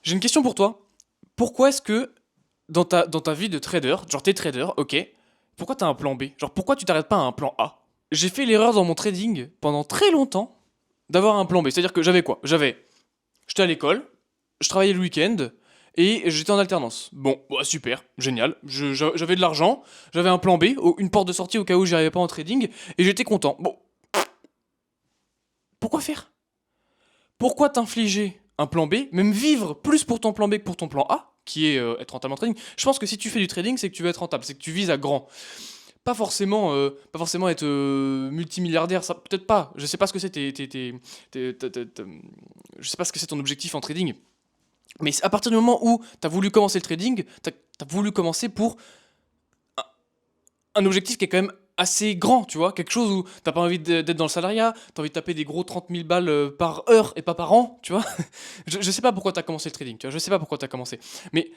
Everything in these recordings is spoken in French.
J'ai une question pour toi. Pourquoi est-ce que dans ta vie de trader, genre t'es trader, ok, pourquoi t'as un plan B? Genre pourquoi tu t'arrêtes pas à un plan A? J'ai fait l'erreur dans mon trading pendant très longtemps d'avoir un plan B. C'est-à-dire que j'avais quoi? J'étais à l'école, je travaillais le week-end et j'étais en alternance. Bon, bah, super, génial. J'avais de l'argent, j'avais un plan B, une porte de sortie au cas où j'y arrivais pas en trading et j'étais content. Bon, pourquoi faire? Pourquoi t'infliger un plan B, même vivre plus pour ton plan B que pour ton plan A, qui est être rentable en trading? Je pense que si tu fais du trading, c'est que tu veux être rentable, c'est que tu vises à grand. Pas forcément être multimilliardaire, ça peut-être pas. Je sais pas ce que c'est je sais pas ce que c'est ton objectif en trading. Mais à partir du moment où t'as voulu commencer le trading, t'as voulu commencer pour un objectif qui est quand même assez grand, tu vois, quelque chose où t'as pas envie d'être dans le salariat, t'as envie de taper des gros 30 000 balles par heure et pas par an, tu vois. Je sais pas pourquoi t'as commencé le trading, tu vois, je sais pas pourquoi t'as commencé. Mais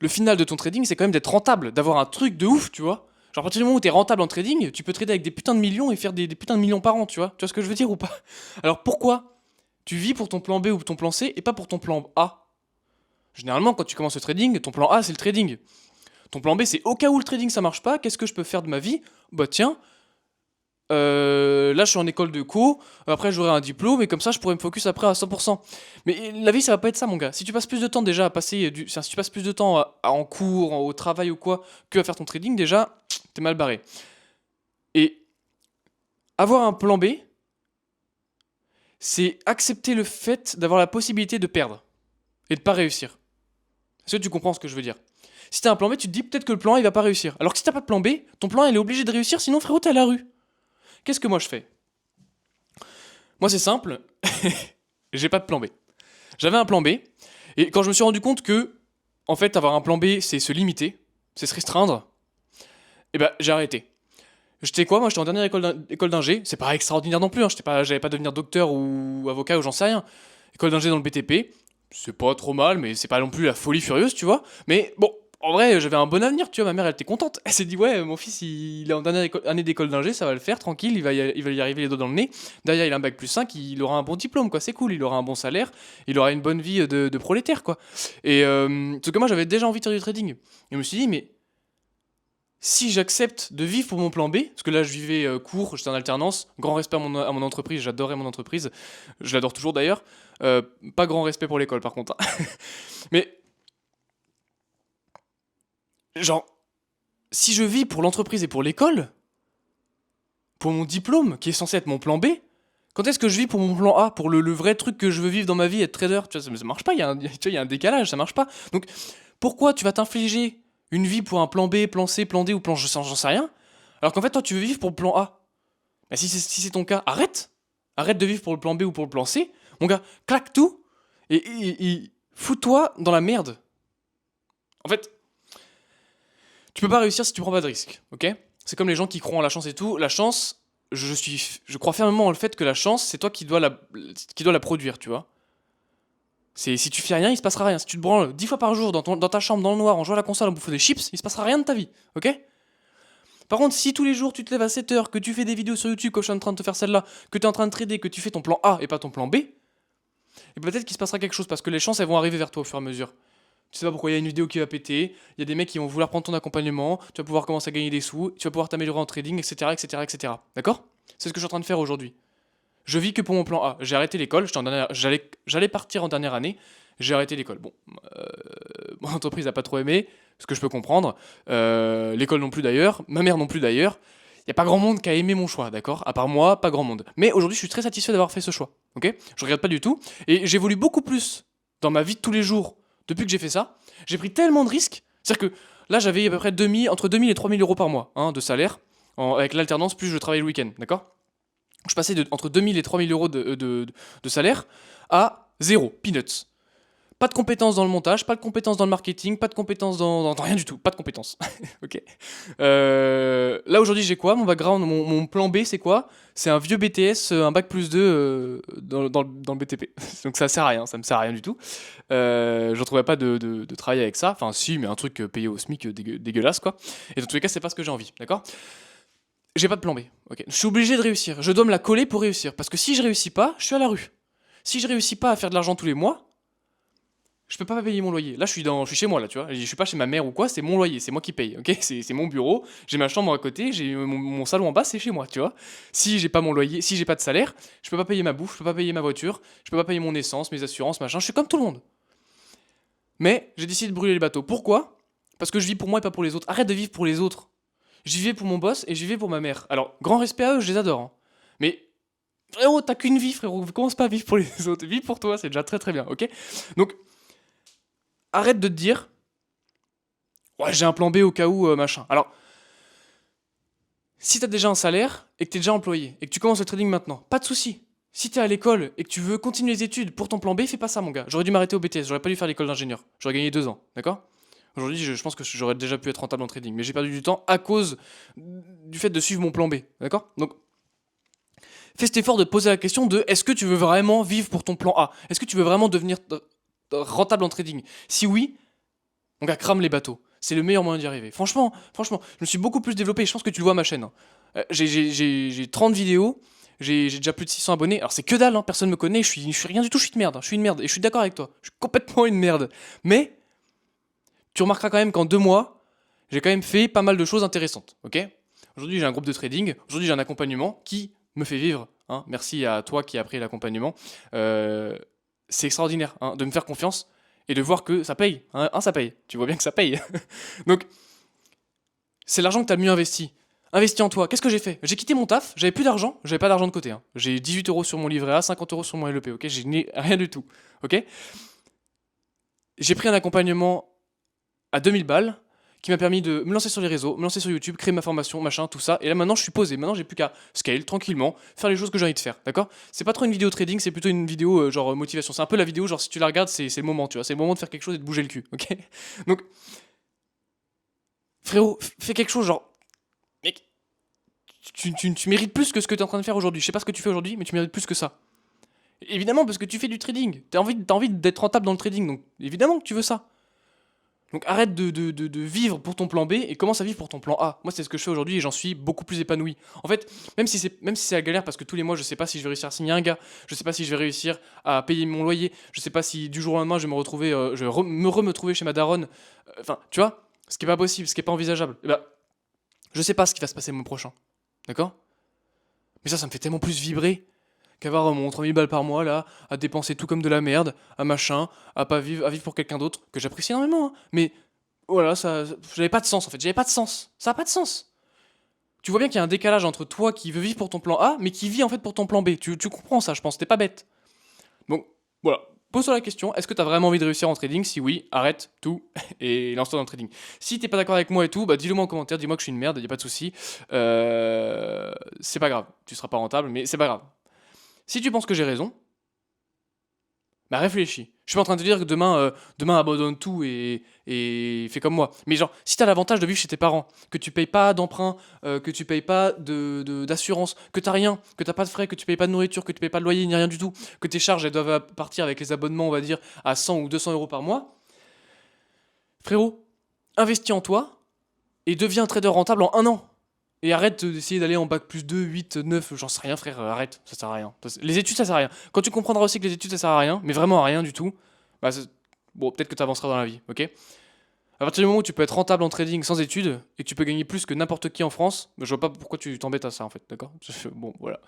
le final de ton trading, c'est quand même d'être rentable, d'avoir un truc de ouf, tu vois. Genre à partir du moment où t'es rentable en trading, tu peux trader avec des putains de millions et faire des putains de millions par an, tu vois. Tu vois ce que je veux dire ou pas? Alors pourquoi tu vis pour ton plan B ou ton plan C et pas pour ton plan A? Généralement, quand tu commences le trading, ton plan A, c'est le trading. Ton plan B, c'est au cas où le trading ça marche pas, qu'est-ce que je peux faire de ma vie? Bah tiens, là je suis en école de co, après j'aurai un diplôme et comme ça je pourrais me focus après à 100%. Mais la vie ça va pas être ça mon gars. Si tu passes plus de temps déjà à passer si tu passes plus de temps en cours, au travail ou quoi, que à faire ton trading déjà, t'es mal barré. Et avoir un plan B, c'est accepter le fait d'avoir la possibilité de perdre et de pas réussir. Est-ce que tu comprends ce que je veux dire? Si t'as un plan B, tu te dis peut-être que le plan A il va pas réussir. Alors que si t'as pas de plan B, ton plan A il est obligé de réussir, sinon frérot t'es à la rue. Qu'est-ce que moi je fais? Moi c'est simple, j'ai pas de plan B. J'avais un plan B, et quand je me suis rendu compte que, en fait, avoir un plan B, c'est se limiter, c'est se restreindre, et ben j'ai arrêté. J'étais quoi? Moi j'étais en dernière école d'ingé, c'est pas extraordinaire non plus, hein. J'avais pas devenir docteur ou avocat ou j'en sais rien. École d'ingé dans le BTP, c'est pas trop mal, mais c'est pas non plus la folie furieuse, tu vois. Mais bon, en vrai, j'avais un bon avenir, tu vois. Ma mère, elle était contente. Elle s'est dit, ouais, mon fils, il est en dernière année d'école d'ingé, ça va le faire, tranquille, il va y arriver les doigts dans le nez. Derrière, il a un bac plus 5, il aura un bon diplôme, quoi. C'est cool, il aura un bon salaire, il aura une bonne vie de prolétaire, quoi. Et parce que moi, j'avais déjà envie de faire du trading. Et je me suis dit, mais si j'accepte de vivre pour mon plan B, parce que là je vivais court, j'étais en alternance, grand respect à mon entreprise, j'adorais mon entreprise, je l'adore toujours d'ailleurs, Euh, pas grand respect pour l'école par contre, hein. Mais genre, si je vis pour l'entreprise et pour l'école, pour mon diplôme, qui est censé être mon plan B, quand est-ce que je vis pour mon plan A, pour le vrai truc que je veux vivre dans ma vie, être trader? Tu vois, ça marche pas, tu vois, il y a un décalage, ça marche pas. Donc pourquoi tu vas t'infliger une vie pour un plan B, plan C, plan D ou plan j'en sais rien, alors qu'en fait toi tu veux vivre pour le plan A? Bah, si c'est ton cas, arrête. Arrête de vivre pour le plan B ou pour le plan C. Mon gars, claque tout et fous-toi dans la merde. En fait, tu peux pas réussir si tu prends pas de risques, ok? C'est comme les gens qui croient en la chance et tout. La chance, je crois fermement en le fait que la chance, c'est toi qui dois la produire, tu vois. Si tu fais rien, il se passera rien. Si tu te branles 10 fois par jour dans ta chambre, dans le noir, en jouant à la console, en bouffant des chips, il se passera rien de ta vie, ok? Par contre, si tous les jours tu te lèves à 7 heures, que tu fais des vidéos sur YouTube comme je suis en train de te faire celle-là, que tu es en train de trader, que tu fais ton plan A et pas ton plan B, et peut-être qu'il se passera quelque chose parce que les chances elles vont arriver vers toi au fur et à mesure. Tu sais pas pourquoi il y a une vidéo qui va péter, il y a des mecs qui vont vouloir prendre ton accompagnement, tu vas pouvoir commencer à gagner des sous, tu vas pouvoir t'améliorer en trading, etc. etc., etc. D'accord? C'est ce que je suis en train de faire aujourd'hui. Je vis que pour mon plan A. J'ai arrêté l'école, j'allais partir en dernière année, j'ai arrêté l'école. Bon, mon entreprise n'a pas trop aimé, ce que je peux comprendre. L'école non plus d'ailleurs, ma mère non plus d'ailleurs. Il n'y a pas grand monde qui a aimé mon choix, d'accord? À part moi, pas grand monde. Mais aujourd'hui, je suis très satisfait d'avoir fait ce choix, ok? Je regrette pas du tout. Et j'évolue beaucoup plus dans ma vie de tous les jours depuis que j'ai fait ça. J'ai pris tellement de risques. C'est-à-dire que là, j'avais à peu près entre 2000 et 3000 euros par mois de salaire, avec l'alternance, plus je travaille le week-end, d'accord? Je passais entre 2000 et 3000 euros de salaire à zéro, peanuts. Pas de compétences dans le montage, pas de compétences dans le marketing, pas de compétences dans rien du tout, pas de compétences. Ok. Là aujourd'hui j'ai quoi? Mon background, mon plan B c'est quoi? C'est un vieux BTS, un bac plus 2 dans le BTP. Donc ça sert à rien, ça me sert à rien du tout. Je retrouvais pas de travail avec ça. Enfin si, mais un truc payé au SMIC dégueulasse quoi. Et dans tous les cas c'est pas ce que j'ai envie, d'accord? J'ai pas de plan B. Ok. Je suis obligé de réussir. Je dois me la coller pour réussir. Parce que si je réussis pas, je suis à la rue. Si je réussis pas à faire de l'argent tous les mois, je peux pas payer mon loyer. Là, je suis chez moi, là, tu vois. Je suis pas chez ma mère ou quoi, c'est mon loyer, c'est moi qui paye, ok? C'est mon bureau, j'ai ma chambre à côté, j'ai mon salon en bas, c'est chez moi, tu vois. Si j'ai pas mon loyer, si j'ai pas de salaire, je peux pas payer ma bouffe, je peux pas payer ma voiture, je peux pas payer mon essence, mes assurances, machin. Je suis comme tout le monde. Mais j'ai décidé de brûler les bateaux. Pourquoi? Parce que je vis pour moi et pas pour les autres. Arrête de vivre pour les autres. J'y vais pour mon boss et j'y vais pour ma mère. Alors, grand respect à eux, je les adore, hein. Mais frérot, t'as qu'une vie, frérot. Commence pas à vivre pour les autres. Vis pour toi, c'est déjà très très bien, ok? Donc, arrête de te dire, ouais, j'ai un plan B au cas où, machin. Alors, si t'as déjà un salaire et que t'es déjà employé et que tu commences le trading maintenant, pas de souci. Si t'es à l'école et que tu veux continuer les études pour ton plan B, fais pas ça, mon gars. J'aurais dû m'arrêter au BTS, j'aurais pas dû faire l'école d'ingénieur. J'aurais gagné 2 ans, d'accord? Aujourd'hui, je pense que j'aurais déjà pu être rentable en trading, mais j'ai perdu du temps à cause du fait de suivre mon plan B, d'accord? Donc, fais cet effort de poser la question de est-ce que tu veux vraiment vivre pour ton plan A? Est-ce que tu veux vraiment devenir rentable en trading? Si oui, mon gars, crame les bateaux. C'est le meilleur moyen d'y arriver. Franchement, je me suis beaucoup plus développé et je pense que tu le vois à ma chaîne, hein. J'ai 30 vidéos, j'ai déjà plus de 600 abonnés. Alors c'est que dalle, hein, personne me connaît, je suis rien du tout, je suis une merde, hein, je suis une merde. Et je suis d'accord avec toi, je suis complètement une merde. Mais tu remarqueras quand même qu'en 2 mois, j'ai quand même fait pas mal de choses intéressantes, ok? Aujourd'hui, j'ai un groupe de trading, aujourd'hui, j'ai un accompagnement qui me fait vivre, hein. Merci à toi qui as pris l'accompagnement. Euh, c'est extraordinaire, hein, de me faire confiance et de voir que ça paye, hein, ça paye. Tu vois bien que ça paye. Donc, c'est l'argent que tu as mieux investi. Investi en toi. Qu'est-ce que j'ai fait? J'ai quitté mon taf, j'avais plus d'argent, j'avais pas d'argent de côté, hein. J'ai 18 euros sur mon livret A, 50 euros sur mon LEP, ok? J'ai rien du tout, ok? J'ai pris un accompagnement à 2000 balles qui m'a permis de me lancer sur les réseaux, me lancer sur YouTube, créer ma formation, machin, tout ça. Et là maintenant je suis posé, maintenant j'ai plus qu'à scale tranquillement, faire les choses que j'ai envie de faire, d'accord? C'est pas trop une vidéo trading, c'est plutôt une vidéo genre motivation. C'est un peu la vidéo, genre si tu la regardes, c'est le moment, tu vois, c'est le moment de faire quelque chose et de bouger le cul, ok? Donc, frérot, fais quelque chose, genre, mec, tu mérites plus que ce que tu es en train de faire aujourd'hui. Je sais pas ce que tu fais aujourd'hui, mais tu mérites plus que ça. Évidemment, parce que tu fais du trading. T'as envie d'être rentable dans le trading, donc évidemment que tu veux ça. Donc arrête de vivre pour ton plan B et commence à vivre pour ton plan A. Moi, c'est ce que je fais aujourd'hui et j'en suis beaucoup plus épanoui. En fait, même si c'est la galère parce que tous les mois, je sais pas si je vais réussir à signer un gars, je sais pas si je vais réussir à payer mon loyer, je sais pas si du jour au lendemain, je vais me retrouver, me trouver chez ma daronne. Enfin, tu vois, ce qui est pas possible, ce qui est pas envisageable. Et bah, je sais pas ce qui va se passer le mois prochain. D'accord? Mais ça me fait tellement plus vibrer qu'avoir mon 3000 balles par mois là, à dépenser tout comme de la merde, à machin, à vivre pour quelqu'un d'autre, que j'apprécie énormément, hein. Mais voilà, ça, j'avais pas de sens en fait, j'avais pas de sens. Ça a pas de sens. Tu vois bien qu'il y a un décalage entre toi qui veux vivre pour ton plan A, mais qui vit en fait pour ton plan B. Tu comprends ça, je pense, t'es pas bête. Donc voilà, pose-toi la question, est-ce que t'as vraiment envie de réussir en trading? Si oui, arrête tout et lance-toi dans le trading. Si t'es pas d'accord avec moi et tout, bah dis-le moi en commentaire, dis-moi que je suis une merde, y a pas de souci. C'est pas grave, tu seras pas rentable, mais c'est pas grave. Si tu penses que j'ai raison, bah réfléchis. Je suis pas en train de te dire que demain abandonne tout et fais comme moi. Mais genre, si t'as l'avantage de vivre chez tes parents, que tu payes pas d'emprunt, que tu payes pas d'assurance, que t'as rien, que t'as pas de frais, que tu payes pas de nourriture, que tu payes pas de loyer, ni rien du tout, que tes charges elles doivent partir avec les abonnements, on va dire, à 100 ou 200 euros par mois, frérot, investis en toi et deviens trader rentable en 1 an. Et arrête d'essayer d'aller en bac plus 2, 8, 9, j'en sais rien frère, arrête, ça sert à rien. Les études ça sert à rien. Quand tu comprendras aussi que les études ça sert à rien, mais vraiment à rien du tout, bah bon, peut-être que tu avanceras dans la vie, ok? À partir du moment où tu peux être rentable en trading sans études et que tu peux gagner plus que n'importe qui en France, bah, je vois pas pourquoi tu t'embêtes à ça en fait, d'accord? Bon, voilà.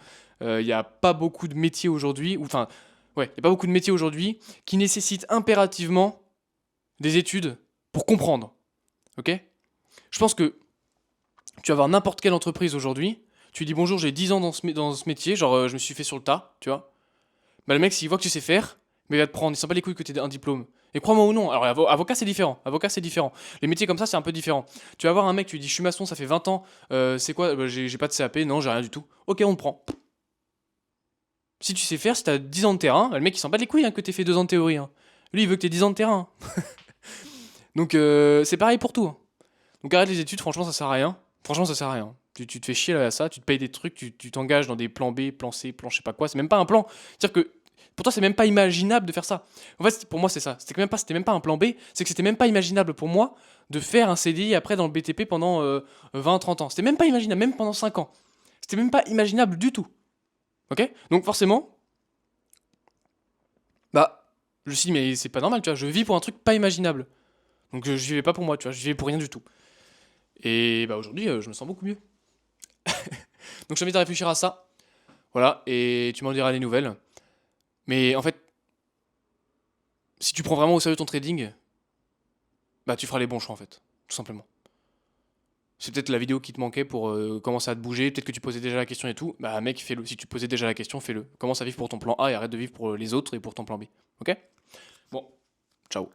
Il y a pas beaucoup de métiers aujourd'hui, ou enfin, ouais, il y a pas beaucoup de métiers aujourd'hui qui nécessitent impérativement des études pour comprendre, ok? Je pense que tu vas voir n'importe quelle entreprise aujourd'hui, tu lui dis bonjour, j'ai 10 ans dans ce métier, genre je me suis fait sur le tas, tu vois. Bah le mec, s'il voit que tu sais faire, mais il va te prendre, il s'en bat les couilles que tu aies un diplôme. Et crois-moi ou non, alors avocat c'est différent, avocat c'est différent. Les métiers comme ça c'est un peu différent. Tu vas voir un mec, tu lui dis je suis maçon, ça fait 20 ans, c'est quoi? Bah, j'ai pas de CAP, non j'ai rien du tout. Ok on te prend. Si tu sais faire, si t'as 10 ans de terrain, bah, le mec il s'en bat les couilles hein, que t'aies fait 2 ans de théorie, hein. Lui il veut que t'aies 10 ans de terrain. Donc c'est pareil pour tout, hein. Donc arrête les études, franchement ça sert à rien. Franchement ça sert à rien. Tu te fais chier là à ça, tu te payes des trucs, tu t'engages dans des plans B, plan C, plan je sais pas quoi, c'est même pas un plan. C'est-à-dire que pour toi c'est même pas imaginable de faire ça. En fait pour moi c'est ça, c'était même pas un plan B, c'est que c'était même pas imaginable pour moi de faire un CDI après dans le BTP pendant 20-30 ans. C'était même pas imaginable, même pendant 5 ans. C'était même pas imaginable du tout. Ok? Donc forcément, bah Je me suis dit, mais c'est pas normal, tu vois, je vis pour un truc pas imaginable. Donc je vivais pas pour moi, tu vois, je vivais pour rien du tout. Et bah aujourd'hui, je me sens beaucoup mieux. Donc je t'invite à réfléchir à ça. Voilà, et tu m'en diras les nouvelles. Mais en fait, si tu prends vraiment au sérieux ton trading, bah tu feras les bons choix en fait, tout simplement. C'est peut-être la vidéo qui te manquait pour commencer à te bouger, peut-être que tu posais déjà la question et tout. Bah mec, fais-le. Si tu posais déjà la question, fais-le. Commence à vivre pour ton plan A et arrête de vivre pour les autres et pour ton plan B. Ok? Bon, ciao.